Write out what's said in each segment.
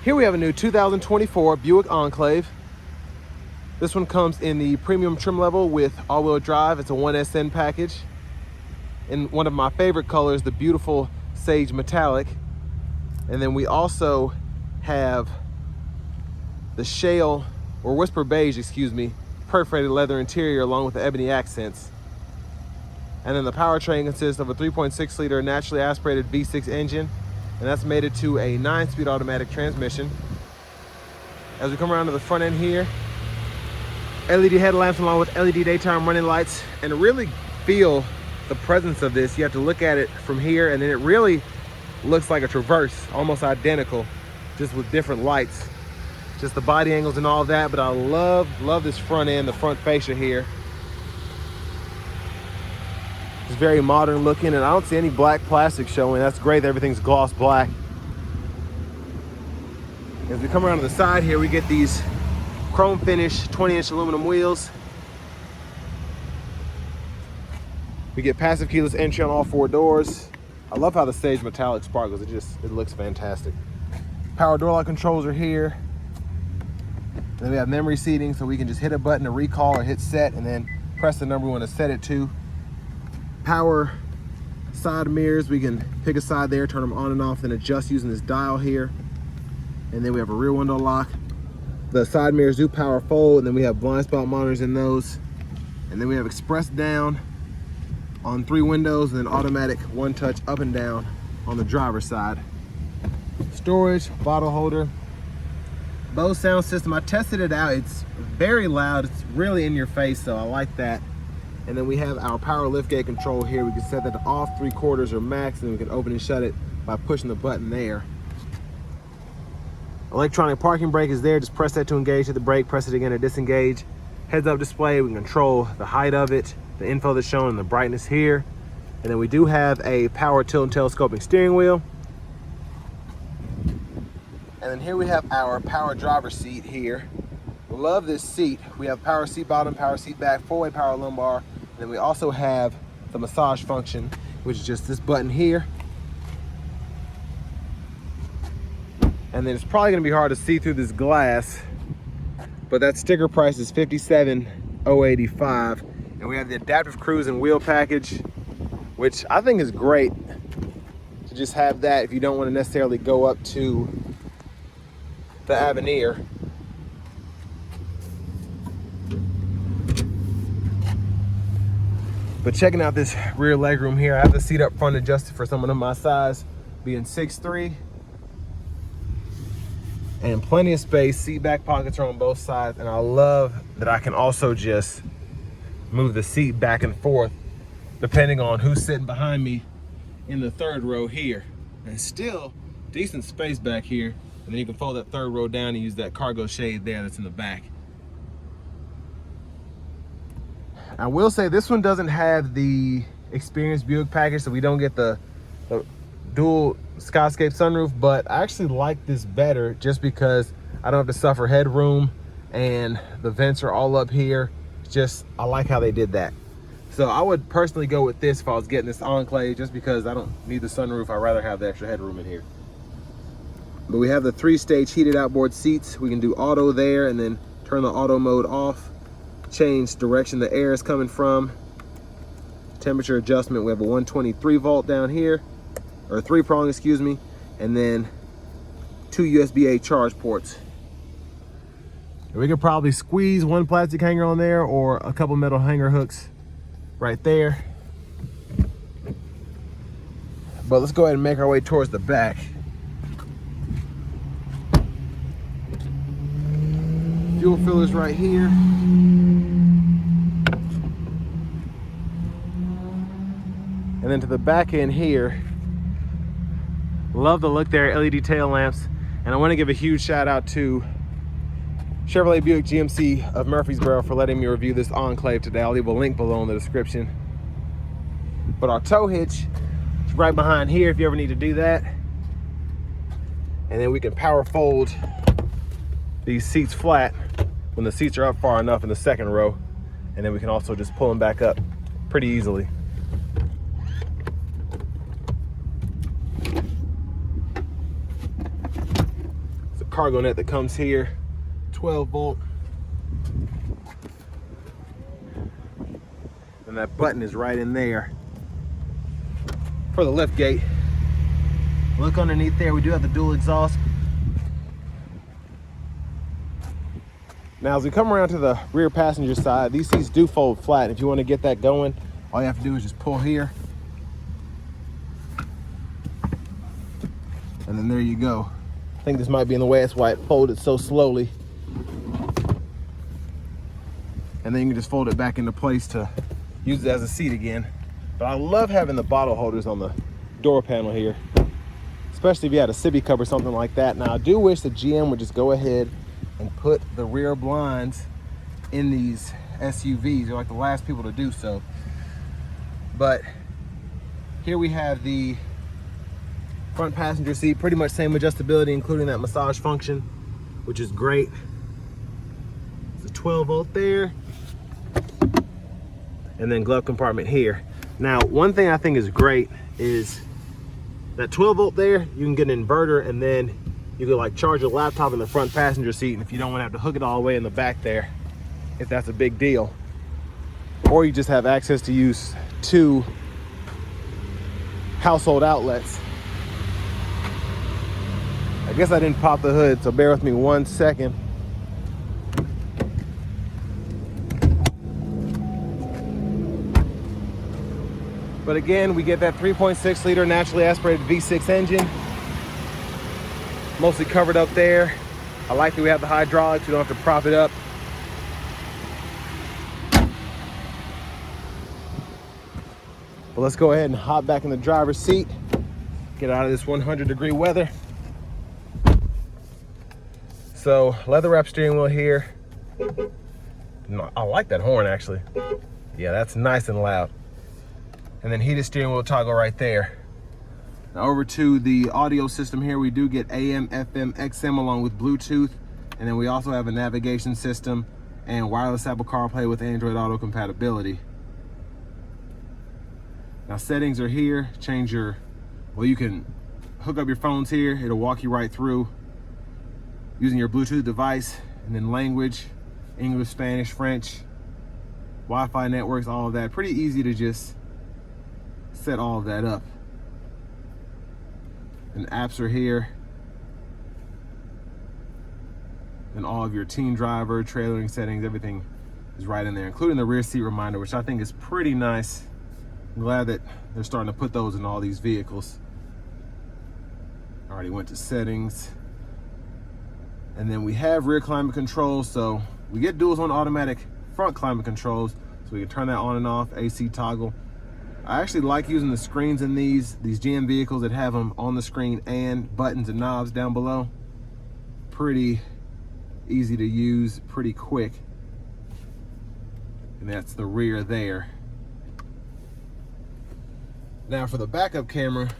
Here we have a new 2024 Buick Enclave. This one comes in the premium trim level with all-wheel drive. It's a 1SN package. In one of my favorite colors, the beautiful sage metallic. And then we also have the shale, or whisper beige, excuse me, perforated leather interior along with the ebony accents. And then the powertrain consists of a 3.6 liter naturally aspirated V6 engine, and that's mated to a 9-speed automatic transmission. As we come around to the front end here, LED headlamps along with LED daytime running lights. And to really feel the presence of this, you have to look at it from here, and then it really looks like a Traverse, almost identical, just with different lights. Just the body angles and all of that, but I love this front end, the front fascia here. It's very modern looking, and I don't see any black plastic showing. That's great, everything's gloss black. As we come around to the side here, we get these chrome finish 20-inch aluminum wheels. We get passive keyless entry on all 4 doors. I love how the sage metallic sparkles. It looks fantastic. Power door lock controls are here. And then we have memory seating, so we can just hit a button to recall or hit set and then press the number we want to set it to. Power side mirrors, we can pick a side there, turn them on and off, then adjust using this dial here. And then we have a rear window lock. The side mirrors do power fold, and then we have blind spot monitors in those. And then we have express down on 3 windows, and then automatic one touch up and down on the driver's side. Storage, bottle holder. Bose sound system, I tested it out. It's very loud, it's really in your face, so I like that. And then we have our power liftgate control here. We can set that to off 3/4 or max, and we can open and shut it by pushing the button there. Electronic parking brake is there. Just press that to engage, hit the brake, press it again to disengage. Heads up display, we can control the height of it, the info that's shown, and the brightness here. And then we do have a power tilt and telescoping steering wheel. And then here we have our power driver seat here. Love this seat. We have power seat bottom, power seat back, 4-way power lumbar. And then we also have the massage function, which is just this button here. And then it's probably gonna be hard to see through this glass, but that sticker price is $57,085. And we have the adaptive cruise and wheel package, which I think is great to just have that if you don't want to necessarily go up to the Avenir. But checking out this rear legroom here, I have the seat up front adjusted for someone of my size, being 6'3". And plenty of space. Seat back pockets are on both sides, and I love that I can also just move the seat back and forth depending on who's sitting behind me in the 3rd row here. And still decent space back here, and then you can fold that 3rd row down and use that cargo shade there that's in the back. I will say this one doesn't have the Experience Buick package, so we don't get the dual Skyscape sunroof, but I actually like this better just because I don't have to suffer headroom and the vents are all up here. Just, I like how they did that. So I would personally go with this if I was getting this Enclave, just because I don't need the sunroof. I'd rather have the extra headroom in here. But we have the 3-stage heated outboard seats. We can do auto there and then turn the auto mode off. Change direction the air is coming from. Temperature adjustment, we have a 123 volt down here, or 3-prong, excuse me, and then 2 USB-A charge ports. And we could probably squeeze 1 plastic hanger on there or a couple metal hanger hooks right there. But let's go ahead and make our way towards the back. Fuel fillers right here. And then to the back end here, love the look there, LED tail lamps. And I want to give a huge shout out to Chevrolet Buick GMC of Murfreesboro for letting me review this Enclave today. I'll leave a link below in the description. But our tow hitch is right behind here if you ever need to do that. And then we can power fold these seats flat when the seats are up far enough in the 2nd row. And then we can also just pull them back up pretty easily. cargo net that comes here, 12 volt. And that button is right in there for the lift gate. Look underneath there, we do have the dual exhaust. Now as we come around to the rear passenger side, these seats do fold flat. If you want to get that going, all you have to do is just pull here. And then there you go. I think this might be in the way, that's why it folded so slowly. And then you can just fold it back into place to use it as a seat again. But I love having the bottle holders on the door panel here, especially if you had a sippy cup or something like that. Now I do wish the GM would just go ahead and put the rear blinds in these SUVs. They're like the last people to do so. But here we have the front passenger seat, pretty much same adjustability, including that massage function, which is great. It's a 12 volt there. And then glove compartment here. Now, one thing I think is great is that 12 volt there, you can get an inverter, and then you can like charge your laptop in the front passenger seat, and if you don't want to have to hook it all the way in the back there, if that's a big deal. Or you just have access to use 2 household outlets. I guess I didn't pop the hood, so bear with me 1 second. But again, we get that 3.6 liter naturally aspirated V6 engine. Mostly covered up there. I like that we have the hydraulics, we don't have to prop it up. But let's go ahead and hop back in the driver's seat. Get out of this 100-degree weather. So, leather wrap steering wheel here. I like that horn actually. Yeah, that's nice and loud. And then heated steering wheel toggle right there. Now over to the audio system here, we do get AM, FM, XM along with Bluetooth. And then we also have a navigation system and wireless Apple CarPlay with Android Auto compatibility. Now settings are here, change your, well, you can hook up your phones here. It'll walk you right through using your Bluetooth device, and then language, English, Spanish, French, Wi-Fi networks, all of that. Pretty easy to just set all of that up. And apps are here. And all of your teen driver, trailering settings, everything is right in there, including the rear seat reminder, which I think is pretty nice. I'm glad that they're starting to put those in all these vehicles. Already went to settings. And then we have rear climate control, so we get dual zone automatic front climate controls, so we can turn that on and off, AC toggle. I actually like using the screens in these GM vehicles that have them on the screen and buttons and knobs down below. Pretty easy to use, pretty quick. And that's the rear there. Now for the backup camera,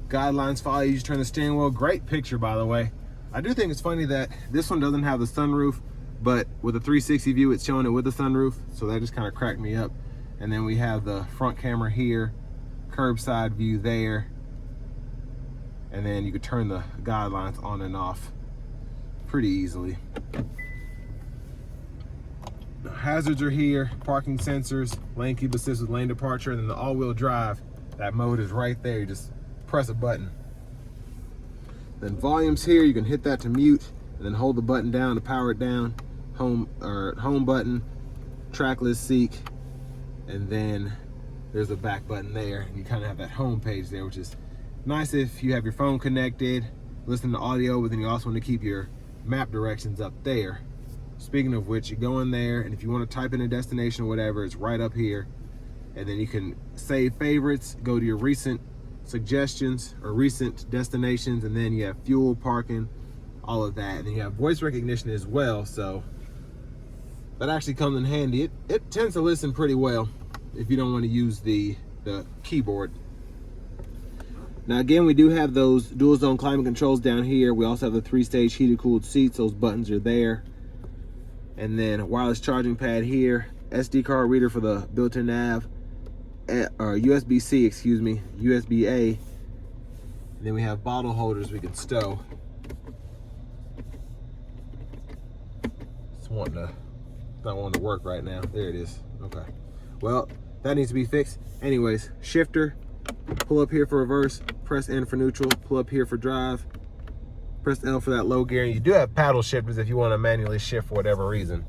guidelines follow you, just turn the steering wheel. Great picture, by the way. I do think it's funny that this one doesn't have the sunroof, but with a 360 view, it's showing it with the sunroof, so that just kind of cracked me up. And then we have the front camera here, curbside view there, and then you could turn the guidelines on and off pretty easily. The hazards are here, parking sensors, lane keep assist with lane departure, and then the all-wheel drive. That mode is right there. You just press a button. Then volumes here, you can hit that to mute, and then hold the button down to power it down. Home button, trackless seek, and then there's a back button there, and you kind of have that home page there, which is nice if you have your phone connected, listen to audio, but then you also want to keep your map directions up there. Speaking of which, you go in there, and if you want to type in a destination or whatever, it's right up here. And then you can save favorites, go to your recent suggestions or recent destinations, and then you have fuel, parking, all of that. And then you have voice recognition as well, so that actually comes in handy. It tends to listen pretty well if you don't want to use the keyboard. Now again, we do have those dual zone climate controls down here. We also have the 3-stage heated cooled seats. Those buttons are there. And then a wireless charging pad here, SD card reader for the built-in nav, or USB-C, excuse me, USB-A. And then we have bottle holders we can stow. not wanting to work right now. There it is. Okay. Well, that needs to be fixed. Anyways, shifter, pull up here for reverse, press N for neutral, pull up here for drive, press L for that low gear. And you do have paddle shifters if you want to manually shift for whatever reason.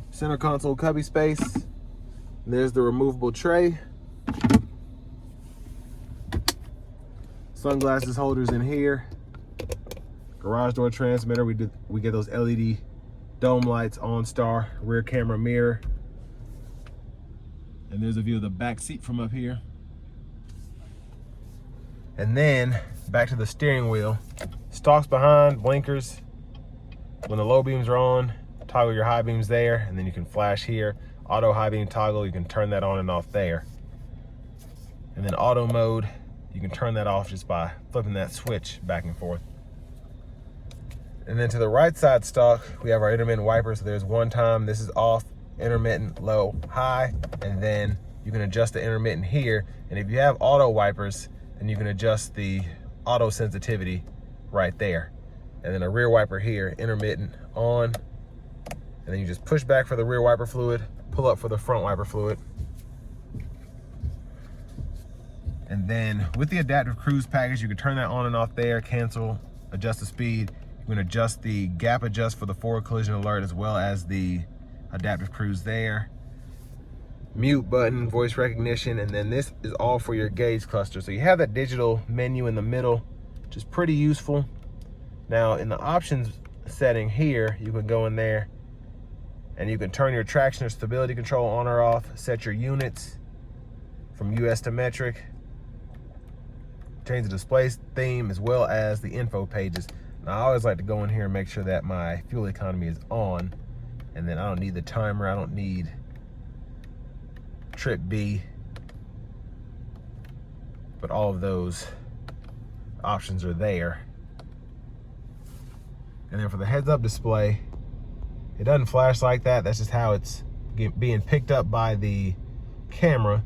Center console cubby space. There's the removable tray. Sunglasses holders in here. Garage door transmitter. We get those LED dome lights, OnStar, rear camera mirror. And there's a view of the back seat from up here. And then back to the steering wheel. Stalks behind, blinkers. When the low beams are on, toggle your high beams there, and then you can flash here. Auto high beam toggle, you can turn that on and off there. And then auto mode, you can turn that off just by flipping that switch back and forth. And then to the right side stalk, we have our intermittent wipers. So there's one time, this is off, intermittent, low, high, and then you can adjust the intermittent here. And if you have auto wipers, then you can adjust the auto sensitivity right there. And then a rear wiper here, intermittent on, and then you just push back for the rear wiper fluid, pull up for the front wiper fluid. And then with the adaptive cruise package, you can turn that on and off there, cancel, adjust the speed. You can adjust the gap adjust for the forward collision alert as well as the adaptive cruise there. Mute button, voice recognition, and then this is all for your gauge cluster. So you have that digital menu in the middle, which is pretty useful. Now in the options setting here, you can go in there and you can turn your traction or stability control on or off, set your units from US to metric, change the display theme as well as the info pages. Now I always like to go in here and make sure that my fuel economy is on, and then I don't need the timer, I don't need trip B, but all of those options are there. And then for the heads up display, it doesn't flash like that. That's just how it's being picked up by the camera.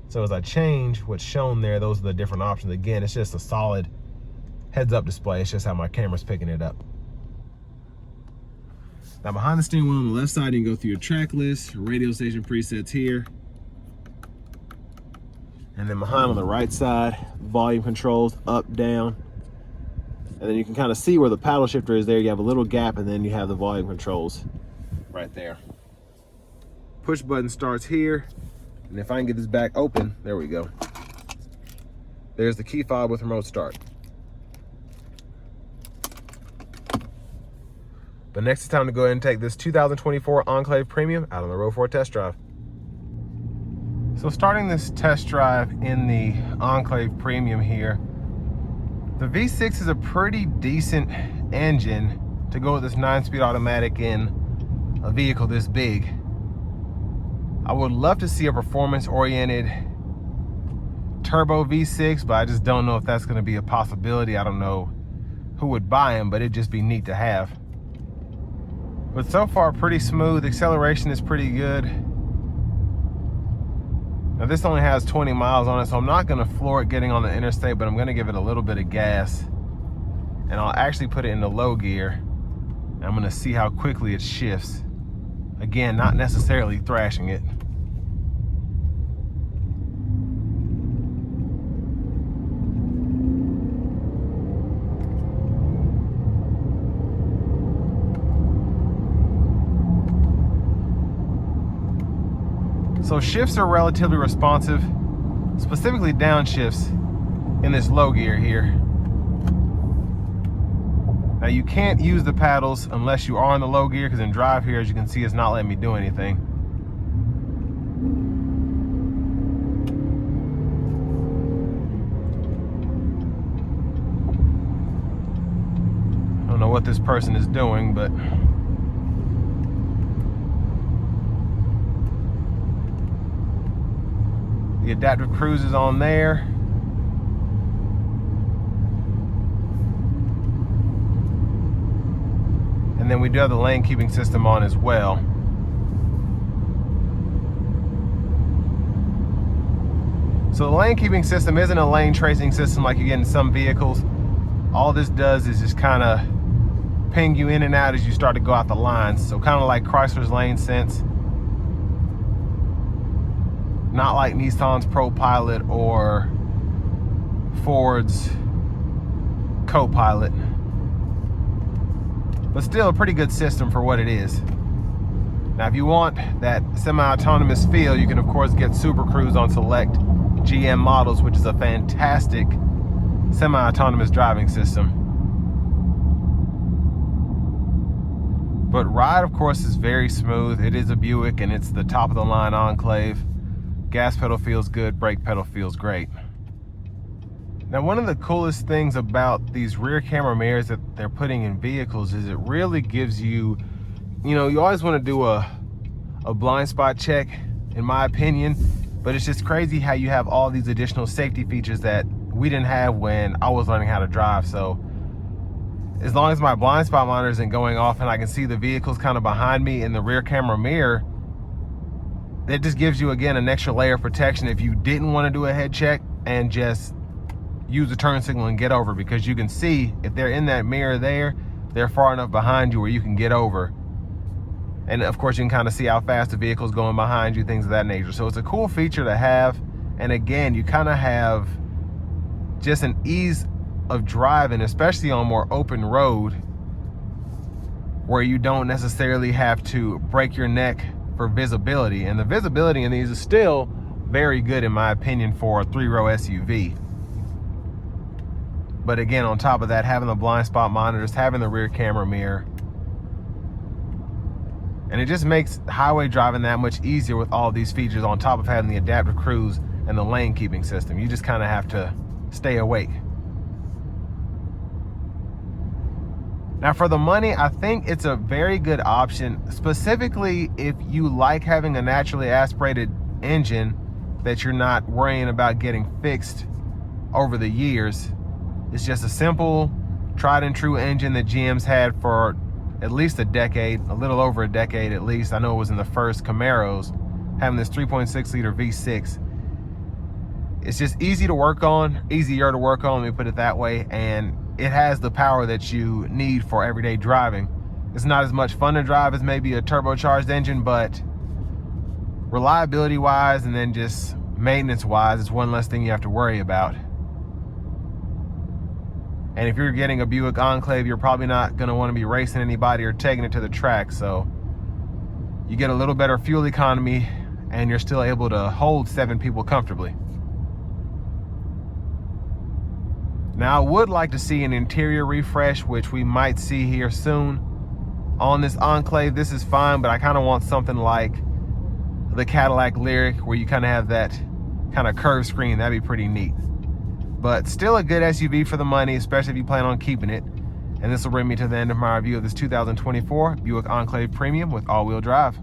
So as I change what's shown there, those are the different options. Again, it's just a solid heads up display. It's just how my camera's picking it up. Now behind the steering wheel on the left side, you can go through your track list, radio station presets here. And then behind on the right side, volume controls, up, down. And then you can kind of see where the paddle shifter is there. You have a little gap, and then you have the volume controls right there. Push button starts here. And if I can get this back open, there we go. There's the key fob with remote start. But next it's time to go ahead and take this 2024 Enclave Premium out on the road for a test drive. So starting this test drive in the Enclave Premium here, the V6 is a pretty decent engine to go with this 9-speed automatic in a vehicle this big. I would love to see a performance-oriented turbo V6, but I just don't know if that's going to be a possibility. I don't know who would buy them, but it'd just be neat to have. But so far, pretty smooth. Acceleration is pretty good. Now this only has 20 miles on it, so I'm not gonna floor it getting on the interstate, but I'm gonna give it a little bit of gas. And I'll actually put it in the low gear. And I'm gonna see how quickly it shifts. Again, not necessarily thrashing it. So shifts are relatively responsive, specifically downshifts in this low gear here. Now you can't use the paddles unless you are in the low gear, because in drive here, as you can see, it's not letting me do anything. I don't know what this person is doing, but the adaptive cruise is on there. And then we do have the lane keeping system on as well. So the lane keeping system isn't a lane tracing system like you get in some vehicles. All this does is just kind of ping you in and out as you start to go out the lines. So kind of like Chrysler's Lane Sense, not like Nissan's ProPilot or Ford's Co-Pilot, but still a pretty good system for what it is. Now, if you want that semi-autonomous feel, you can of course get Super Cruise on select GM models, which is a fantastic semi-autonomous driving system. But ride, of course, is very smooth. It is a Buick and it's the top of the line Enclave. Gas pedal feels good, brake pedal feels great. Now, one of the coolest things about these rear camera mirrors that they're putting in vehicles is it really gives you, you always want to do a blind spot check, in my opinion, but it's just crazy how you have all these additional safety features that we didn't have when I was learning how to drive. So as long as my blind spot monitor isn't going off and I can see the vehicles kind of behind me in the rear camera mirror, it just gives you, again, an extra layer of protection if you didn't want to do a head check and just use the turn signal and get over, because you can see if they're in that mirror there, they're far enough behind you where you can get over. And of course you can kind of see how fast the vehicle's going behind you, things of that nature. So it's a cool feature to have. And again, you kind of have just an ease of driving, especially on more open road, where you don't necessarily have to break your neck for visibility. And the visibility in these is still very good, in my opinion, for a 3-row SUV. But again, on top of that, having the blind spot monitors, having the rear camera mirror, and it just makes highway driving that much easier with all these features, on top of having the adaptive cruise and the lane keeping system. You just kind of have to stay awake. Now, for the money, I think it's a very good option, specifically if you like having a naturally aspirated engine that you're not worrying about getting fixed over the years. It's just a simple, tried and true engine that GM's had for at least a decade, a little over a decade at least. I know it was in the first Camaros, having this 3.6 liter V6. It's just easy to work on, easier to work on, let me put it that way, and it has the power that you need for everyday driving. It's not as much fun to drive as maybe a turbocharged engine, but reliability wise and then just maintenance wise, it's one less thing you have to worry about. And if you're getting a Buick Enclave, you're probably not going to want to be racing anybody or taking it to the track. So you get a little better fuel economy and you're still able to hold 7 people comfortably. Now, I would like to see an interior refresh, which we might see here soon. On this Enclave, this is fine, but I kind of want something like the Cadillac Lyriq, where you kind of have that kind of curved screen. That'd be pretty neat. But still a good SUV for the money, especially if you plan on keeping it. And this will bring me to the end of my review of this 2024 Buick Enclave Premium with all-wheel drive.